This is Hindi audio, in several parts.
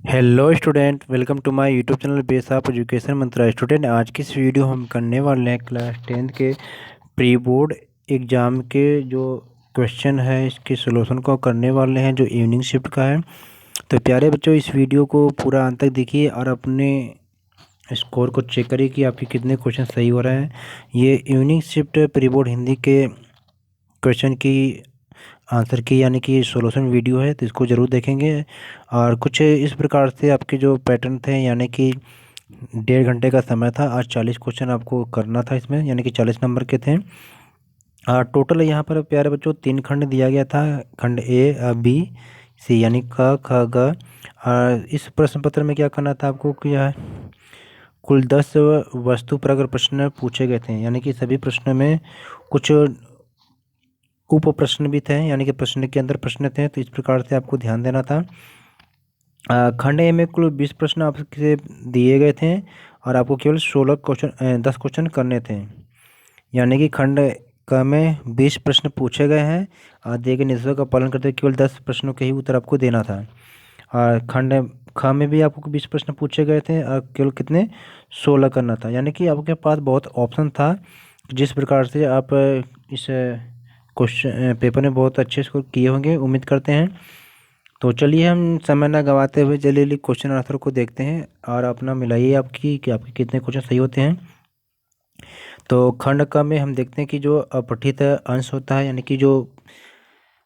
Hello student, welcome to my YouTube channel Base of Education Mantra. Student, आज की इस वीडियो हम करने वाले हैं क्लास 10th के प्री बोर्ड एग्ज़ाम के जो क्वेश्चन है इसके सॉल्यूशन को करने वाले हैं, जो इवनिंग शिफ्ट का है। तो प्यारे बच्चों, इस वीडियो को पूरा अंत तक देखिए और अपने स्कोर को चेक करिए कि आपके कितने क्वेश्चन सही हो रहे हैं। ये evening shift pre board Hindi के क्वेश्चन की आंसर की यानी कि सॉल्यूशन वीडियो है, तो इसको ज़रूर देखेंगे। और कुछ इस प्रकार से आपके जो पैटर्न थे, यानी कि 1.5 घंटे का समय था, आज 40 क्वेश्चन आपको करना था इसमें, यानी कि 40 नंबर के थे। और टोटल यहाँ पर प्यारे बच्चों 3 खंड दिया गया था, खंड ए, बी, सी, यानी क, ख, ग। और इस प्रश्न पत्र में क्या करना था आपको, क्या है, कुल 10 वस्तु पर अगर प्रश्न पूछे गए थे, यानी कि सभी प्रश्नों में कुछ उप प्रश्न भी थे, यानी कि प्रश्न के अंदर प्रश्न थे। तो इस प्रकार से आपको ध्यान देना था। खंड ए में कुल 20 प्रश्न आपसे दिए गए थे और आपको केवल 10 क्वेश्चन करने थे। यानी कि खंड क में 20 प्रश्न पूछे गए हैं और दिए गए निर्देशों का पालन करते हुए केवल 10 प्रश्नों के ही उत्तर आपको देना था। और खंड ख में भी आपको 20 प्रश्न पूछे गए थे और केवल कितने 16 करना था। यानी कि आपके पास बहुत ऑप्शन था, जिस प्रकार से आप इस क्वेश्चन पेपर में बहुत अच्छे स्कोर किए होंगे, उम्मीद करते हैं। तो चलिए हम समय ना गंवाते हुए जल्दी क्वेश्चन आंसर को देखते हैं और अपना मिलाइए आपकी कि आपके कितने क्वेश्चन सही होते हैं। तो खंड क में हम देखते हैं कि जो अपठित अंश होता है, यानी कि जो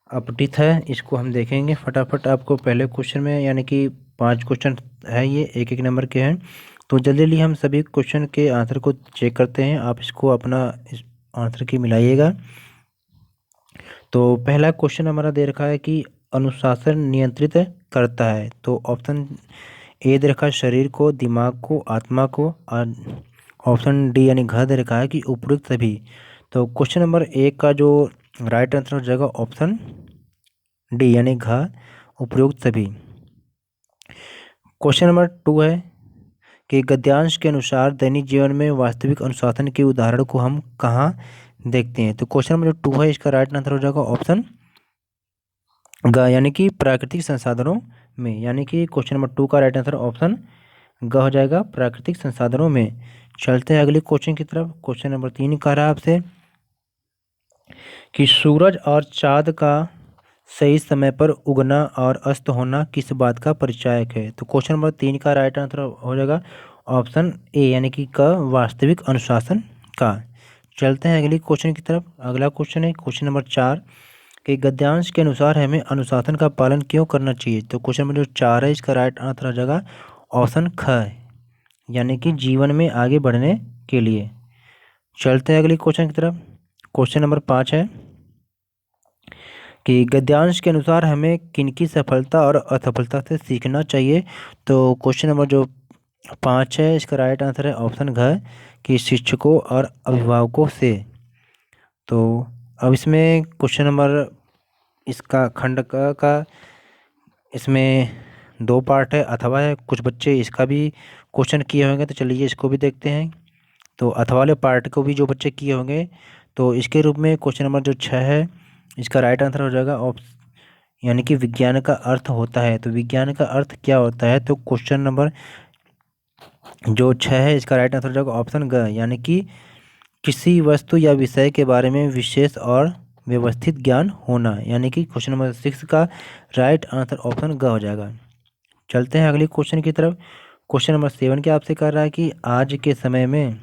अपठित है, इसको हम देखेंगे फटाफट। आपको पहले क्वेश्चन में, यानी कि 5 क्वेश्चन है, ये एक एक नंबर के हैं। तो जल्दी हम सभी क्वेश्चन के आंसर को चेक करते हैं। आप इसको अपना इस आंसर की मिलाइएगा। तो पहला क्वेश्चन हमारा दे रखा है कि अनुशासन नियंत्रित करता है। तो ऑप्शन ए दे रखा है शरीर को, दिमाग को, आत्मा को। और ऑप्शन डी यानी घ दे रखा है कि उपयुक्त सभी। तो क्वेश्चन नंबर एक का जो राइट आंसर हो जाएगा ऑप्शन डी यानी घ, उपयुक्त सभी। क्वेश्चन नंबर 2 है कि गद्यांश के अनुसार दैनिक जीवन में वास्तविक अनुशासन के उदाहरण को हम कहाँ देखते हैं। तो क्वेश्चन नंबर जो 2 है, इसका राइट आंसर हो जाएगा ऑप्शन ग, यानी कि प्राकृतिक संसाधनों में। यानी कि क्वेश्चन नंबर 2 का राइट आंसर ऑप्शन ग हो जाएगा, प्राकृतिक संसाधनों में। चलते हैं अगले क्वेश्चन की तरफ। क्वेश्चन नंबर 3 कह रहा है आपसे कि सूरज और चाँद का सही समय पर उगना और अस्त होना किस बात का परिचायक है। तो क्वेश्चन नंबर 3 का राइट आंसर हो जाएगा ऑप्शन ए, यानी कि क, वास्तविक अनुशासन का। चलते हैं अगले क्वेश्चन की तरफ। अगला क्वेश्चन है क्वेश्चन नंबर 4 कि गद्यांश के अनुसार हमें अनुशासन का पालन क्यों करना चाहिए। तो क्वेश्चन नंबर जो 4 है, इसका राइट आंसर हो जाएगा ऑप्शन ख, यानी कि जीवन में आगे बढ़ने के लिए। चलते हैं अगले क्वेश्चन की तरफ। क्वेश्चन नंबर 5 है कि गद्यांश के अनुसार हमें किनकी सफलता और असफलता से सीखना चाहिए। तो क्वेश्चन नंबर जो 5 है, इसका राइट आंसर है ऑप्शन घ, कि शिक्षकों और अभिभावकों से। तो अब इसमें क्वेश्चन नंबर, इसका खंड का इसमें 2 पार्ट है, अथवा है। कुछ बच्चे इसका भी क्वेश्चन किए होंगे, तो चलिए इसको भी देखते हैं। तो अथवा वाले पार्ट को भी जो बच्चे किए होंगे, तो इसके रूप में क्वेश्चन नंबर जो 6 है, इसका राइट आंसर हो जाएगा यानी कि विज्ञान का अर्थ होता है। तो विज्ञान का अर्थ क्या होता है। तो क्वेश्चन नंबर जो 6 है, इसका राइट आंसर हो जाएगा ऑप्शन ग, यानी कि किसी वस्तु या विषय के बारे में विशेष और व्यवस्थित ज्ञान होना। यानी कि क्वेश्चन नंबर 6 का राइट आंसर ऑप्शन ग हो जाएगा। चलते हैं अगले क्वेश्चन की तरफ। क्वेश्चन नंबर 7 क्या आपसे कर रहा है कि आज के समय में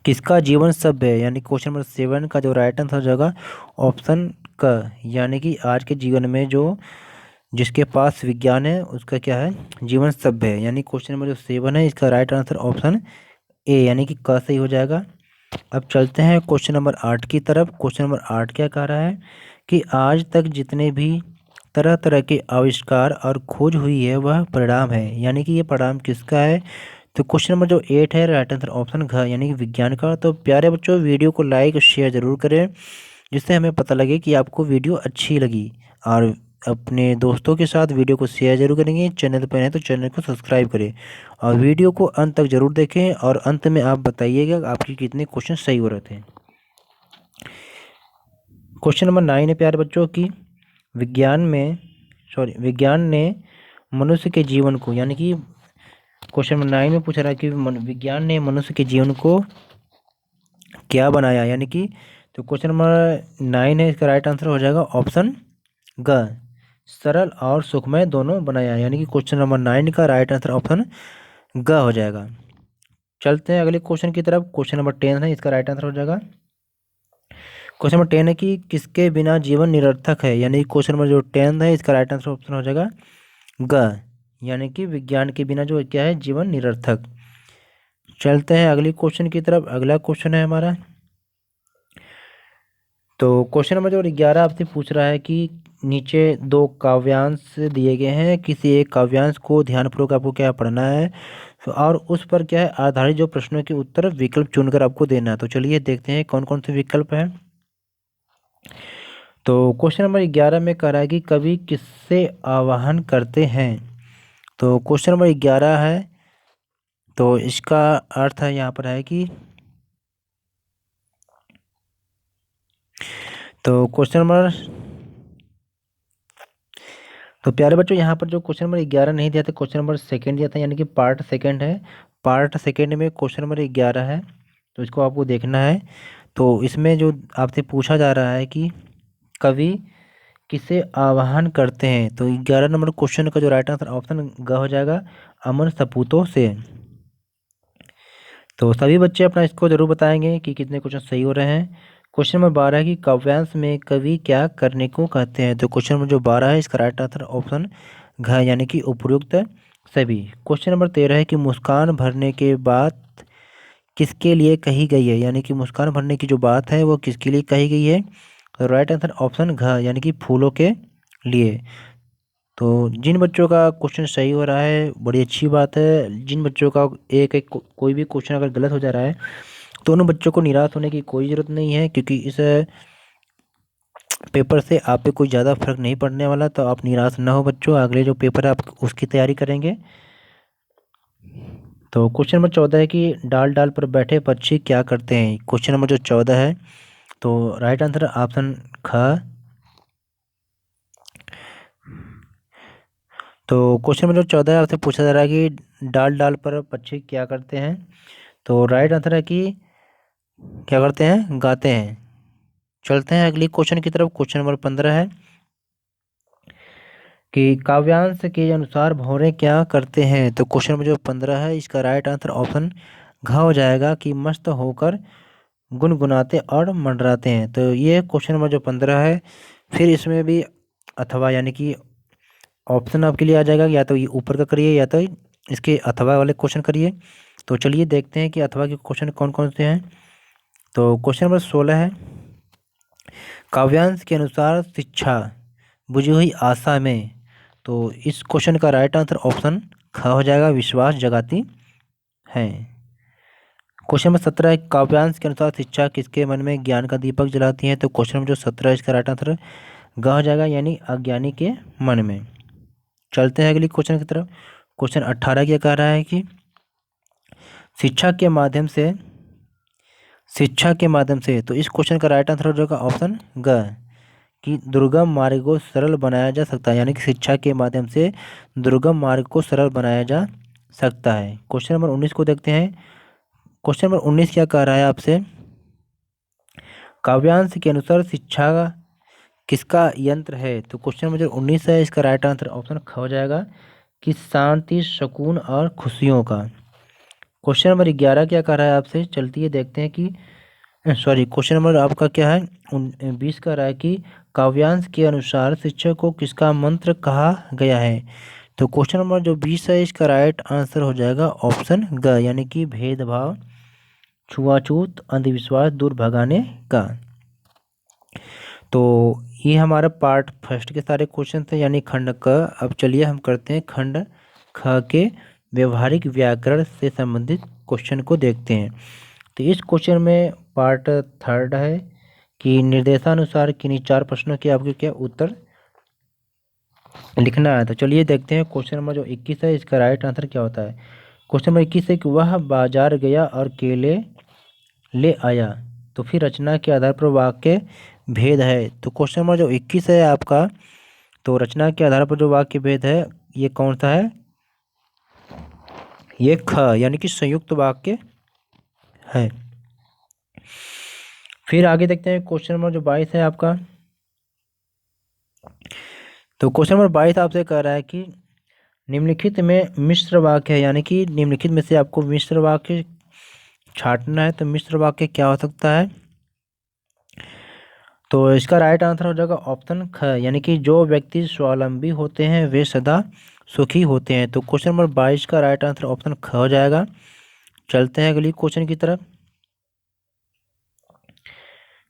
किसका जीवन सभ्य है। यानी क्वेश्चन नंबर 7 का जो राइट आंसर हो जाएगा ऑप्शन क, यानी कि आज के जीवन में जो जिसके पास विज्ञान है उसका क्या है, जीवन सभ्य है। यानी क्वेश्चन नंबर जो 7 है, इसका राइट आंसर ऑप्शन ए, यानी कि क सही हो जाएगा। अब चलते हैं क्वेश्चन नंबर 8 की तरफ। क्वेश्चन नंबर 8 क्या कह रहा है कि आज तक जितने भी तरह तरह के आविष्कार और खोज हुई है वह परिणाम है। यानी कि ये परिणाम किसका है। तो क्वेश्चन नंबर जो 8 है, राइट आंसर ऑप्शन घ, यानी कि विज्ञान का। तो प्यारे बच्चों, वीडियो को लाइक और शेयर ज़रूर करें, जिससे हमें पता लगे कि आपको वीडियो अच्छी लगी। और अपने दोस्तों के साथ वीडियो को शेयर जरूर करेंगे। चैनल पर हैं तो चैनल को सब्सक्राइब करें और वीडियो को अंत तक जरूर देखें। और अंत में आप बताइएगा आपके कितने क्वेश्चन सही हो रहे थे। क्वेश्चन नंबर 9 है प्यारे बच्चों की, विज्ञान ने मनुष्य के जीवन को, यानी कि क्वेश्चन नंबर 9 में पूछ रहा है कि विज्ञान ने मनुष्य के जीवन को क्या बनाया, यानी कि तो क्वेश्चन नंबर 9 है, इसका राइट आंसर हो जाएगा ऑप्शन ग, सरल और सुखमय दोनों बनाया, यानी कि क्वेश्चन नंबर 9 का राइट आंसर ऑप्शन ग हो जाएगा। चलते हैं अगले क्वेश्चन की तरफ। क्वेश्चन नंबर 10 है, इसका राइट आंसर हो जाएगा। क्वेश्चन नंबर 10 है कि किसके बिना जीवन निरर्थक है, यानी क्वेश्चन नंबर जो 10 है इसका राइट आंसर ऑप्शन हो जाएगा ग, यानी कि विज्ञान के बिना जो क्या है जीवन निरर्थक। चलते हैं अगले क्वेश्चन की तरफ। अगला क्वेश्चन है हमारा, तो क्वेश्चन नंबर जो 11 आपसे पूछ रहा है कि नीचे दो काव्यांश दिए गए हैं, किसी एक काव्यांश को ध्यानपूर्वक आपको क्या पढ़ना है, और उस पर क्या है आधारित जो प्रश्नों के उत्तर विकल्प चुनकर आपको देना है। तो चलिए देखते हैं कौन कौन से विकल्प हैं। तो क्वेश्चन नंबर 11 में कह रहा है कि कवि किससे आवाहन करते हैं। तो क्वेश्चन नंबर 11 है, तो इसका अर्थ है यहाँ पर है कि, तो क्वेश्चन नंबर, तो प्यारे बच्चों यहाँ पर जो क्वेश्चन नंबर 11 नहीं दिया था, क्वेश्चन नंबर सेकंड दिया था, यानी कि पार्ट सेकंड है। पार्ट सेकंड में क्वेश्चन नंबर 11 है, तो इसको आपको देखना है। तो इसमें जो आपसे पूछा जा रहा है कि कवि किसे आवाहन करते हैं, तो 11 नंबर क्वेश्चन का जो राइट आंसर ऑप्शन ग हो जाएगा, अमर सपूतों से। तो सभी बच्चे अपना इसको जरूर बताएंगे कि कितने क्वेश्चन सही हो रहे हैं। क्वेश्चन नंबर 12 की काव्यांश में कवि क्या करने को कहते हैं, तो क्वेश्चन नंबर जो 12 है इसका राइट आंसर ऑप्शन घ, यानी कि उपयुक्त सभी। क्वेश्चन नंबर 13 है कि मुस्कान भरने के बात किसके लिए कही गई है, यानी कि मुस्कान भरने की जो बात है वो किसके लिए कही गई है, तो राइट आंसर ऑप्शन घ, यानी कि फूलों के लिए। तो जिन बच्चों का क्वेश्चन सही हो रहा है बड़ी अच्छी बात है, जिन बच्चों का एक एक कोई भी क्वेश्चन अगर गलत हो जा रहा है तो उन बच्चों को निराश होने की कोई ज़रूरत नहीं है, क्योंकि इस पेपर से आप पे कोई ज़्यादा फर्क नहीं पड़ने वाला। तो आप निराश ना हो बच्चों, अगले जो पेपर है आप उसकी तैयारी करेंगे। तो क्वेश्चन नंबर 14 है कि डाल डाल पर बैठे पक्षी क्या करते हैं। क्वेश्चन नंबर जो 14 है, तो राइट आंसर ऑप्शन ख। तो क्वेश्चन नंबर 14 है, आपसे पूछा जा रहा है कि डाल डाल पर पक्षी क्या करते हैं, तो राइट आंसर है कि क्या करते हैं, गाते हैं। चलते हैं अगली क्वेश्चन की तरफ। क्वेश्चन नंबर 15 है कि काव्यांश के अनुसार भौरे क्या करते हैं, तो क्वेश्चन नंबर जो 15 है इसका राइट आंसर ऑप्शन घ हो जाएगा, कि मस्त होकर गुनगुनाते और मंडराते हैं। तो ये क्वेश्चन नंबर जो 15 है, फिर इसमें भी अथवा यानी कि ऑप्शन आपके लिए आ जाएगा, या तो ये ऊपर का करिए या तो इसके अथवा वाले क्वेश्चन करिए। तो चलिए देखते हैं कि अथवा के क्वेश्चन कौन कौन से हैं। तो क्वेश्चन नंबर 16 है, काव्यांश के अनुसार शिक्षा बुझी हुई आशा में, तो इस क्वेश्चन का राइट आंसर ऑप्शन ख हो जाएगा, विश्वास जगाती है। क्वेश्चन नंबर 17 है, काव्यांश के अनुसार शिक्षा किसके मन में ज्ञान का दीपक जलाती है, तो क्वेश्चन नंबर जो 17 है इसका राइट आंसर ग हो जाएगा, यानी अज्ञानी के मन में। चलते हैं अगली क्वेश्चन की तरफ। क्वेश्चन 18 क्या कह रहा है कि शिक्षा के माध्यम से, शिक्षा के माध्यम से, तो इस क्वेश्चन का राइट आंसर हो जाएगा ऑप्शन ग, कि दुर्गम मार्ग को सरल बनाया जा सकता है, यानी कि शिक्षा के माध्यम से दुर्गम मार्ग को सरल बनाया जा सकता है। क्वेश्चन नंबर 19 को देखते हैं। क्वेश्चन नंबर 19 क्या कह रहा है आपसे, काव्यांश के अनुसार शिक्षा किसका यंत्र है, तो क्वेश्चन नंबर जो 19 है इसका राइट आंसर ऑप्शन ख हो जाएगा, कि शांति सुकून और खुशियों का। क्वेश्चन नंबर 11 क्या कह रहा है आपसे, चलती है देखते हैं कि, सॉरी क्वेश्चन नंबर आपका क्या है 20 का रहा है कि काव्यांश के अनुसार शिक्षक को किसका मंत्र कहा गया है, तो क्वेश्चन नंबर जो 20 है इसका राइट आंसर हो जाएगा ऑप्शन ग, यानी कि भेदभाव छुआछूत अंधविश्वास दूर भगाने का। तो ये हमारा पार्ट फर्स्ट के सारे क्वेश्चन थे, यानी खंड क। अब चलिए हम करते हैं खंड ख के व्यवहारिक व्याकरण से संबंधित क्वेश्चन को देखते हैं। तो इस क्वेश्चन में पार्ट थर्ड है कि निर्देशानुसार किन्हीं 4 प्रश्नों के आपको क्या उत्तर लिखना है। तो चलिए देखते हैं क्वेश्चन नंबर जो 21 है इसका राइट आंसर क्या होता है। क्वेश्चन नंबर 21 है कि वह बाजार गया और केले ले आया, तो फिर रचना के आधार पर वाक्य भेद है। तो क्वेश्चन नंबर जो 21 है आपका, तो रचना के आधार पर जो वाक्य भेद है ये कौन सा है, ये ख यानी कि संयुक्त वाक्य है। फिर आगे देखते हैं क्वेश्चन नंबर जो 22 है आपका। तो क्वेश्चन नंबर 22 आपसे कह रहा है कि निम्नलिखित में मिश्र वाक्य है, यानी कि निम्नलिखित में से आपको मिश्र वाक्य छांटना है। तो मिश्र वाक्य क्या हो सकता है, तो इसका राइट आंसर हो जाएगा ऑप्शन ख, यानी कि जो व्यक्ति स्वावलंबी होते हैं वे सदा सुखी होते हैं। तो क्वेश्चन नंबर 22 का राइट आंसर ऑप्शन ख हो जाएगा। चलते हैं अगली क्वेश्चन की तरफ।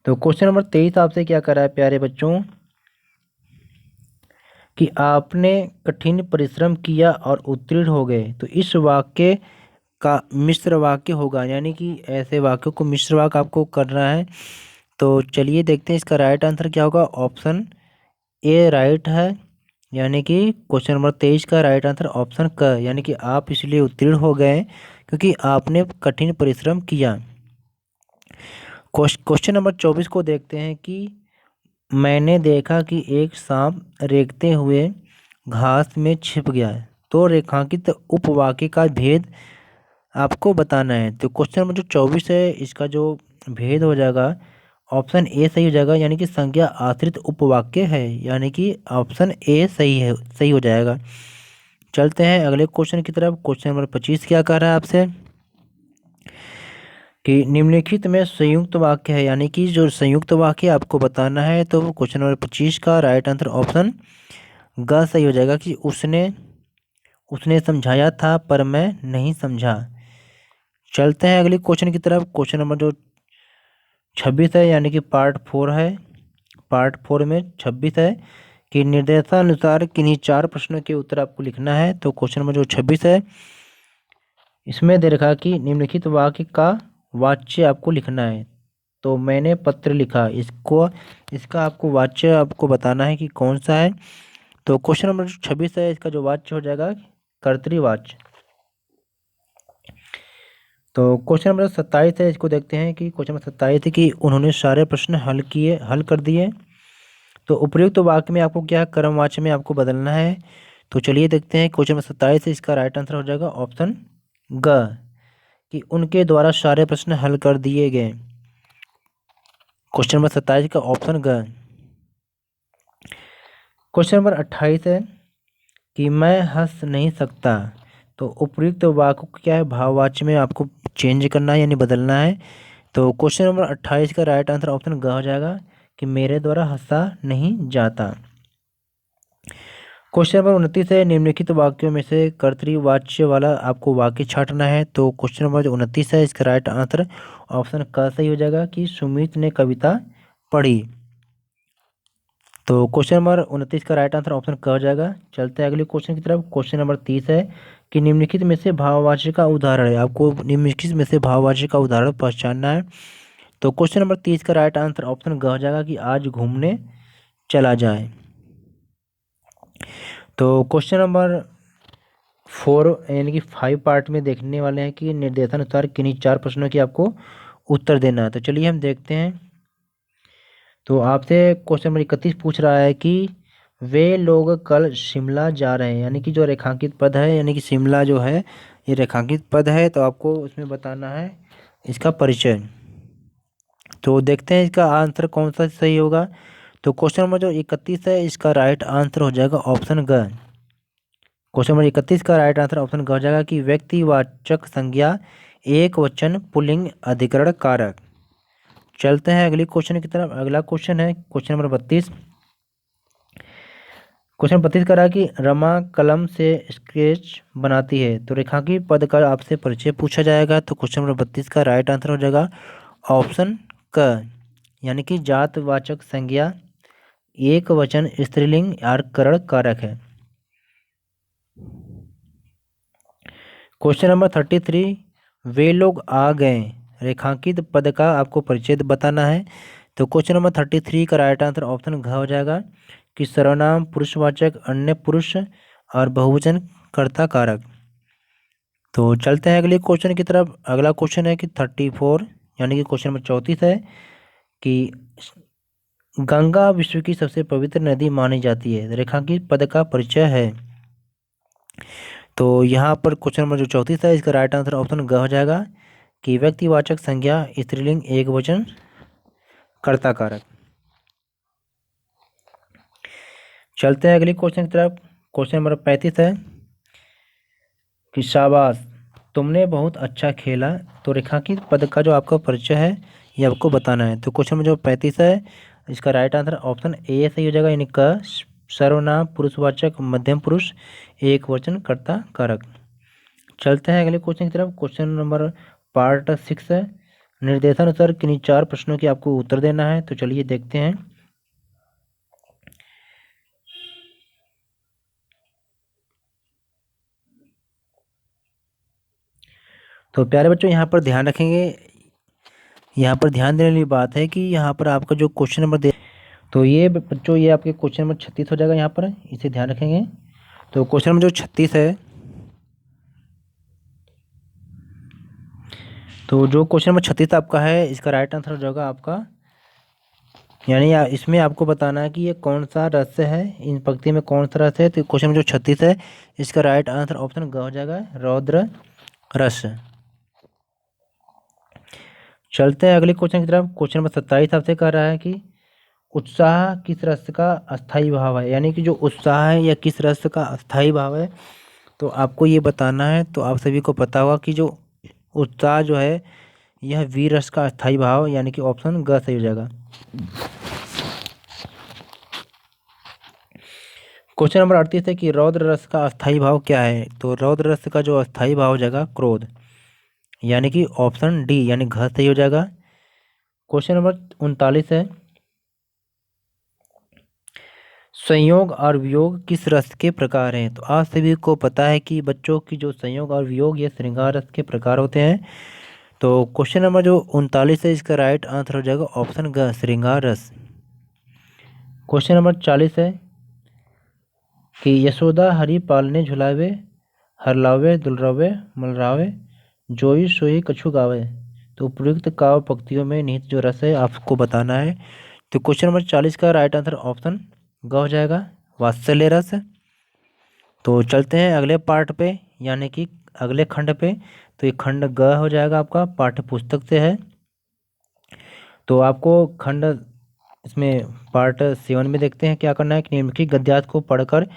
तो क्वेश्चन नंबर 23 आपसे क्या कर रहा है प्यारे बच्चों, कि आपने कठिन परिश्रम किया और उत्तीर्ण हो गए। तो इस वाक्य का मिश्र वाक्य होगा, यानी कि ऐसे वाक्यों को मिश्र वाक्य आपको करना है। तो चलिए देखते हैं इसका राइट आंसर क्या होगा। ऑप्शन ए राइट है, यानी कि क्वेश्चन नंबर 23 का राइट आंसर ऑप्शन क, यानी कि आप इसलिए उत्तीर्ण हो गए क्योंकि आपने कठिन परिश्रम किया। क्वेश्चन नंबर 24 को देखते हैं कि मैंने देखा कि एक सांप रेंगते हुए घास में छिप गया है। तो रेखांकित उपवाक्य का भेद आपको बताना है। तो क्वेश्चन नंबर जो 24 है इसका जो भेद हो जाएगा ऑप्शन ए सही हो जाएगा, यानी कि संज्ञा आश्रित उपवाक्य है, यानी कि ऑप्शन ए सही है, सही हो जाएगा। चलते हैं अगले क्वेश्चन की तरफ। क्वेश्चन नंबर 25 क्या कह रहा है आपसे, कि निम्नलिखित में संयुक्त वाक्य है, यानी कि जो संयुक्त वाक्य आपको बताना है। तो क्वेश्चन नंबर 25 का राइट आंसर ऑप्शन ग सही हो जाएगा, कि उसने उसने समझाया था पर मैं नहीं समझा। चलते हैं अगले क्वेश्चन की तरफ। क्वेश्चन नंबर जो 26 है, यानी कि पार्ट 4 है। पार्ट 4 में 26 है कि निर्देशानुसार किन्हीं 4 प्रश्नों के उत्तर आपको लिखना है। तो क्वेश्चन नंबर जो 26 है इसमें दे रखा कि निम्नलिखित वाक्य का वाच्य आपको लिखना है। तो मैंने पत्र लिखा, इसका आपको वाच्य आपको बताना है कि कौन सा है। तो क्वेश्चन नंबर 26 है, इसका जो वाच्य हो जाएगा कर्तृवाच्य। तो क्वेश्चन नंबर 27 है, इसको देखते हैं कि क्वेश्चन नंबर 27 है कि उन्होंने सारे प्रश्न हल कर दिए। तो उपयुक्त वाक्य में आपको क्या क्रमवाच्य में आपको बदलना है। तो चलिए देखते हैं क्वेश्चन नंबर 27 है, इसका राइट आंसर हो जाएगा ऑप्शन ग, कि उनके द्वारा सारे प्रश्न हल कर दिए गए। क्वेश्चन नंबर 27 का ऑप्शन ग। क्वेश्चन नंबर 28 है कि मैं हंस नहीं सकता। तो उपयुक्त वाक्य को क्या है, भाववाच्य में आपको चेंज करना है, यानी बदलना है। तो क्वेश्चन नंबर 28 का राइट आंसर ऑप्शन ग हो जाएगा, कि मेरे द्वारा हंसा नहीं जाता। क्वेश्चन नंबर 29 है, निम्नलिखित वाक्यों में से कर्तृवाच्य वाला आपको वाक्य छांटना है। तो क्वेश्चन नंबर जो 29 है इसका राइट आंसर ऑप्शन क सही हो जाएगा, कि सुमित ने कविता पढ़ी। तो क्वेश्चन नंबर 29 का राइट आंसर ऑप्शन क हो जाएगा। चलते हैं अगले क्वेश्चन की तरफ। क्वेश्चन नंबर 30 है कि निम्नलिखित में से भाववाच्य का उदाहरण है, आपको निम्नलिखित में से भाववाच्य का उदाहरण पहचानना है। तो क्वेश्चन नंबर 30 का राइट आंसर ऑप्शन ग हो जाएगा, कि आज घूमने चला जाए। तो क्वेश्चन नंबर 4 यानी कि 5 पार्ट में देखने वाले हैं कि निर्देशानुसार किन्हीं 4 प्रश्नों की आपको उत्तर देना है। तो चलिए हम देखते हैं। तो आपसे क्वेश्चन नंबर 31 पूछ रहा है कि वे लोग कल शिमला जा रहे हैं, यानी कि जो रेखांकित पद है, यानी कि शिमला जो है ये रेखांकित पद है। तो आपको उसमें बताना है इसका परिचय। तो देखते हैं इसका आंसर कौन सा सही होगा। तो क्वेश्चन नंबर जो 31 है इसका राइट आंसर हो जाएगा ऑप्शन ग। क्वेश्चन नंबर 31 का राइट आंसर ऑप्शन ग हो जाएगा, कि व्यक्तिवाचक संज्ञा एक वचन पुल्लिंग अधिकरण कारक। चलते हैं अगली क्वेश्चन की तरफ। अगला क्वेश्चन है क्वेश्चन नंबर 32। क्वेश्चन 32 का रहा है कि रमा कलम से स्केच बनाती है। तो रेखांकित पद का आपसे परिचय पूछा जाएगा। तो क्वेश्चन नंबर 32 का राइट आंसर हो जाएगा ऑप्शन क, यानी कि जातवाचक संज्ञा एक वचन स्त्रीलिंग और करण कारक है। क्वेश्चन नंबर 33, वे लोग आ गए, रेखांकित पद का आपको परिचय बताना है। तो क्वेश्चन नंबर 33 का राइट आंसर ऑप्शन घ हो जाएगा, कि सर्वनाम पुरुषवाचक अन्य पुरुष और बहुवचन कर्ता कारक। तो चलते हैं अगले क्वेश्चन की तरफ। अगला क्वेश्चन है कि 34 यानी कि क्वेश्चन नंबर 34 है कि गंगा विश्व की सबसे पवित्र नदी मानी जाती है। रेखांकित पद का परिचय है। तो यहाँ पर क्वेश्चन नंबर जो 34 है इसका राइट आंसर ऑप्शन ग हो जाएगा कि व्यक्तिवाचक संज्ञा स्त्रीलिंग एक वचन कर्ता कारक। चलते हैं अगले क्वेश्चन की तरफ। क्वेश्चन नंबर 35 है कि शाबाश तुमने बहुत अच्छा खेला। तो रेखांकित पद का जो आपका परिचय है ये आपको बताना है। तो क्वेश्चन नंबर जो 35 है इसका राइट आंसर ऑप्शन ए सही हो जाएगा, यानी क सर्वनाम पुरुषवाचक मध्यम पुरुष एक वचन कर्ता कारक। चलते हैं अगले क्वेश्चन की तरफ। क्वेश्चन नंबर पार्ट 6 है, निर्देशानुसार किन्हीं 4 प्रश्नों की आपको उत्तर देना है। तो चलिए देखते हैं। तो प्यारे बच्चों यहाँ पर ध्यान रखेंगे, यहाँ पर ध्यान देने वाली बात है कि यहाँ पर आपका जो क्वेश्चन नंबर दे, तो ये बच्चों ये आपके क्वेश्चन नंबर 36 हो जाएगा। यहाँ पर इसे ध्यान रखेंगे। तो क्वेश्चन नंबर जो 36 है, तो जो क्वेश्चन नंबर 36 आपका है इसका राइट आंसर हो जाएगा आपका, यानी इसमें आपको बताना है कि ये कौन सा रस है, इन पंक्ति में कौन सा रस है। तो क्वेश्चन नंबर जो 36 है इसका राइट आंसर ऑप्शन ग हो जाएगा, रौद्र रस। चलते हैं अगले क्वेश्चन की तरफ। क्वेश्चन नंबर 27 आपसे कह रहा है कि उत्साह किस रस का अस्थाई भाव है, यानी कि जो उत्साह है या किस रस का अस्थाई भाव है। तो आपको ये बताना है। तो आप सभी को पता होगा कि जो उत्साह जो है यह वीर रस का अस्थाई भाव, यानी कि ऑप्शन ग सही हो जाएगा। क्वेश्चन नंबर 38 है कि रौद्र रस का अस्थाई भाव क्या है। तो रौद्र रस का जो अस्थाई भाव हो जाएगा क्रोध, यानी कि ऑप्शन डी यानी घ सही हो जाएगा। क्वेश्चन नंबर 39 है, संयोग और वियोग किस रस के प्रकार हैं। तो आप सभी को पता है कि बच्चों की जो संयोग और वियोग ये श्रृंगार रस के प्रकार होते हैं। तो क्वेश्चन नंबर जो 39 है इसका राइट आंसर हो जाएगा ऑप्शन ग श्रृंगार रस। क्वेश्चन नंबर 40 है कि यशोदा हरि पालने झुलावे, हरलावे दुलरावे मलरावे, जोई सोई कछु गावे। तो उपयुक्त काव्य पंक्तियों में निहित जो रस है आपको बताना है। तो क्वेश्चन नंबर 40 का राइट आंसर ऑप्शन ग हो जाएगा, वात्सल्य रस। तो चलते हैं अगले पार्ट पे, यानी कि अगले खंड पे। तो ये खंड ग हो जाएगा आपका, पाठ्य पुस्तक से है। तो आपको खंड इसमें पार्ट 7 में देखते हैं क्या करना है कि निम्नलिखित गद्यार्थ को पढ़कर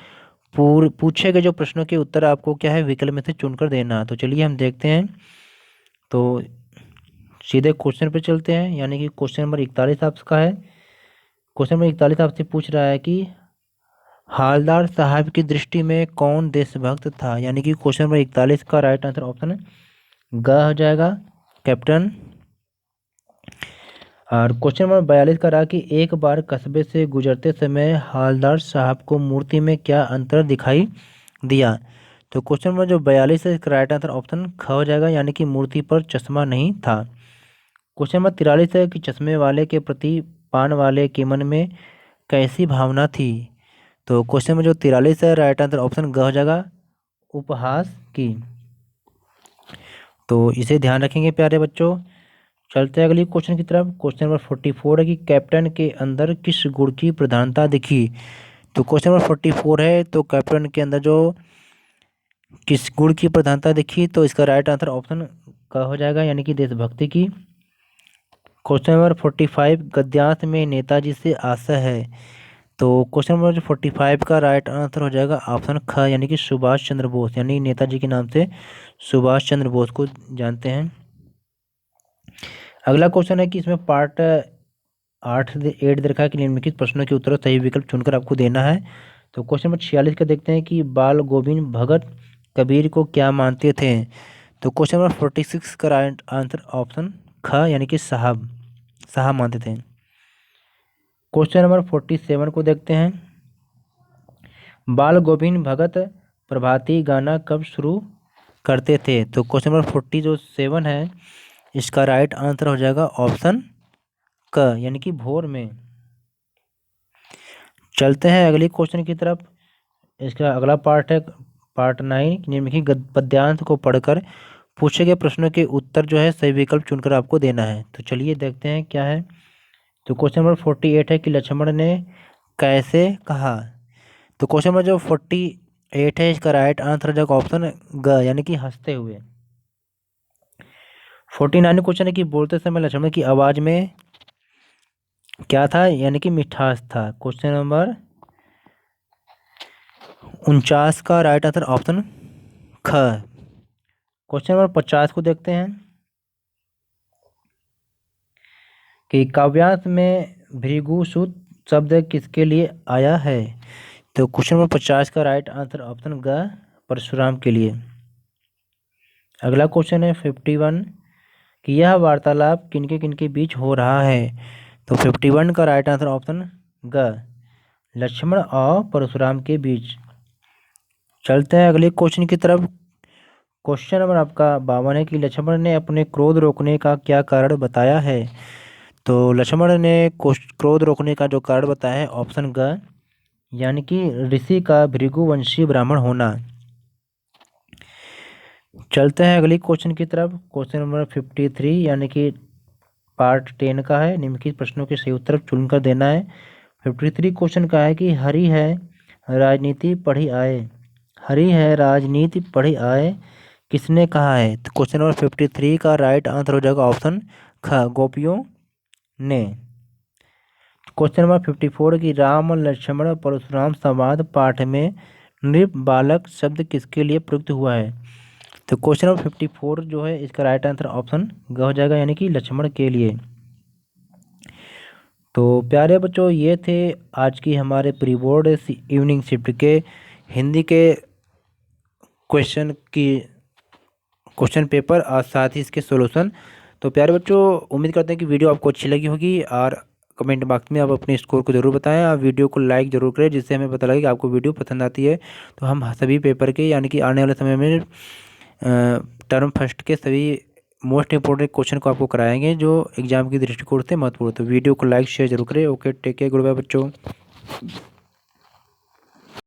पूछे गए जो प्रश्नों के उत्तर आपको क्या है विकल्प में से चुनकर देना है। तो चलिए हम देखते हैं। तो सीधे क्वेश्चन पे चलते हैं, यानी कि क्वेश्चन नंबर 41 आपका है। क्वेश्चन नंबर 41 आपसे पूछ रहा है कि हालदार साहब की दृष्टि में कौन देशभक्त था, यानी कि क्वेश्चन नंबर 41 का राइट आंसर ऑप्शन ग हो जाएगा, कैप्टन। और क्वेश्चन नंबर 42 का रहा कि एक बार कस्बे से गुजरते समय हालदार साहब को मूर्ति में क्या अंतर दिखाई दिया। तो क्वेश्चन नंबर जो 42 है इसका राइट आंसर ऑप्शन ख हो जाएगा, यानी कि मूर्ति पर चश्मा नहीं था। क्वेश्चन नंबर 43 है कि चश्मे वाले के प्रति पान वाले के मन में कैसी भावना थी। तो क्वेश्चन में जो 43 है राइट आंसर ऑप्शन ग हो जाएगा, उपहास की। तो इसे ध्यान रखेंगे प्यारे बच्चों। चलते हैं अगली क्वेश्चन की तरफ। क्वेश्चन नंबर 44 है कि कैप्टन के अंदर किस गुण की प्रधानता दिखी। तो क्वेश्चन नंबर 44 है, तो कैप्टन के अंदर जो किस गुण की प्रधानता दिखी। तो इसका राइट आंसर ऑप्शन क हो जाएगा, यानी कि देशभक्ति की। क्वेश्चन नंबर 45 गद्यांश में नेताजी से आशा है। तो क्वेश्चन नंबर 45 का राइट आंसर हो जाएगा ऑप्शन ख, यानी कि सुभाष चंद्र बोस, यानी नेताजी के नाम से सुभाष चंद्र बोस को जानते हैं। अगला क्वेश्चन है कि इसमें पार्ट 8 दे रखा है कि निम्नलिखित प्रश्नों के उत्तर सही विकल्प चुनकर आपको देना है। तो क्वेश्चन नंबर 46 का देखते हैं कि बाल गोविंद भगत कबीर को क्या मानते थे। तो क्वेश्चन नंबर 46 का राइट आंसर ऑप्शन ख, यानी कि साहब मानते थे। क्वेश्चन नंबर 47 को देखते हैं, बाल गोविंद भगत प्रभाती गाना कब शुरू करते थे। तो क्वेश्चन नंबर 47 है इसका राइट आंसर हो जाएगा ऑप्शन क, यानी कि भोर में। चलते हैं अगले क्वेश्चन की तरफ। इसका अगला पार्ट है पार्ट 9, निम्नलिखित पद्यांश को पढ़कर पूछे गए प्रश्नों के उत्तर जो है सही विकल्प चुनकर आपको देना है। तो चलिए देखते हैं क्या है। तो क्वेश्चन नंबर 48 है कि लक्ष्मण ने कैसे कहा। तो क्वेश्चन नंबर जो 8 है, इसका राइट आंसर हो जाएगा ऑप्शन ग यानी कि हंसते हुए। 49 क्वेश्चन है कि बोलते समय लक्ष्मण की आवाज में क्या था यानी कि मिठास था। क्वेश्चन नंबर 49 का राइट आंसर ऑप्शन ख। क्वेश्चन नंबर 50 को देखते हैं कि काव्यांश में भृगुसुत शब्द किसके लिए आया है। तो क्वेश्चन नंबर 50 का राइट आंसर ऑप्शन ग परशुराम के लिए। अगला क्वेश्चन है 51 कि यह वार्तालाप किनके किनके बीच हो रहा है। तो 51 का राइट आंसर ऑप्शन ग लक्ष्मण और परशुराम के बीच। चलते हैं अगले क्वेश्चन की तरफ। क्वेश्चन नंबर आपका 52 है कि लक्ष्मण ने अपने क्रोध रोकने का क्या कारण बताया है। तो लक्ष्मण ने क्रोध रोकने का जो कारण बताया है ऑप्शन ग यानी कि ऋषि का भृगुवंशी ब्राह्मण होना। चलते हैं अगली क्वेश्चन की तरफ। क्वेश्चन नंबर 53 यानी कि पार्ट 10 का है। निम्नलिखित प्रश्नों के सही उत्तर चुनकर देना है। 53 क्वेश्चन का है कि हरि है राजनीति पढ़ी आए, हरि है राजनीति पढ़ी आए किसने कहा है। तो क्वेश्चन नंबर 53 का राइट आंसर हो जाएगा ऑप्शन ख गोपियों ने। क्वेश्चन नंबर 54 की राम लक्ष्मण परशुराम संवाद पाठ में नृप बालक शब्द किसके लिए प्रयुक्त हुआ है। तो क्वेश्चन नंबर 54 जो है इसका राइट आंसर ऑप्शन ग हो जाएगा यानी कि लक्ष्मण के लिए। तो प्यारे बच्चों ये थे आज की हमारे प्री बोर्ड इवनिंग शिफ्ट के हिंदी के क्वेश्चन पेपर और साथ ही इसके सॉल्यूशन। तो प्यारे बच्चों उम्मीद करते हैं कि वीडियो आपको अच्छी लगी होगी और कमेंट बॉक्स में आप अपने स्कोर को ज़रूर बताएं और वीडियो को लाइक ज़रूर करें जिससे हमें पता लगे कि आपको वीडियो पसंद आती है। तो हम सभी पेपर के यानी कि आने वाले समय में टर्म फर्स्ट के सभी मोस्ट इंपॉर्टेंट क्वेश्चन को आपको कराएंगे जो एग्जाम की दृष्टिकोण से महत्वपूर्ण। तो वीडियो को लाइक शेयर जरूर करें। Okay take care goodbye बच्चों।